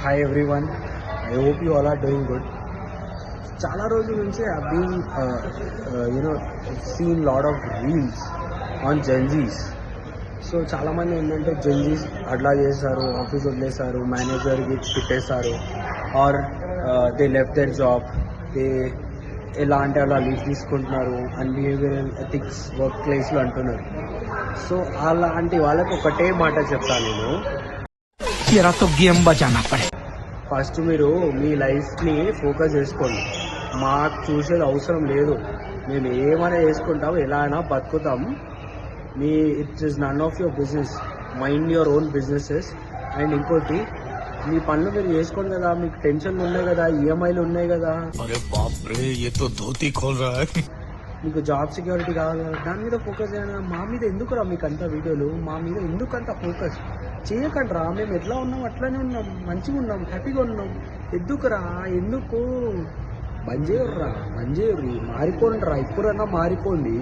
Hi everyone, I hope you all are doing good. చాలా రోజుల నుంచి I been seen lot of reels on Gen Zs. So చాలామంది ఏంటంటే Gen Zs అట్లా చేస్తారు, ఆఫీస్ వదిలేస్తారు, మేనేజర్కి తిట్టేస్తారు, are they left their job, they ఎలా అంటే అలా లీవ్ తీసుకుంటున్నారు, అన్బిహేవియరల్ ఎథిక్స్ వర్క్ ప్లేస్లో అంటున్నారు. సో అలాంటి వాళ్ళకి ఒకటే మాట చెప్తాను నేను, ఫస్ట్ మీరు మీ లైఫ్ని ఫోకస్ చేసుకోండి. మాకు చూసేది అవసరం లేదు, మేము ఏమైనా చేసుకుంటాం, ఎలా అయినా బతుకుతాం. It is none of your business, mind your own businesses. And ఇంకోటి, మీ పనులు మీరు చేసుకోండి కదా, మీకు టెన్షన్లు ఉన్నాయి కదా, ఈఎంఐలు ఉన్నాయి కదా, మీకు జాబ్ సెక్యూరిటీ కావాలి కదా, దాని మీద ఫోకస్ చేయాలి. మా మీద ఎందుకురా మీకు అంత వీడియోలు, మా మీద ఎందుకంత ఫోకస్ చేయకండి రా. మేము ఎట్లా ఉన్నాం అట్లానే ఉన్నాం, మంచిగా ఉన్నాం, హ్యాపీగా ఉన్నాం. ఎందుకురా, ఎందుకు బంద్ చేయర్రా, మారిపోండి రా, ఇప్పుడన్నా మారిపోండి.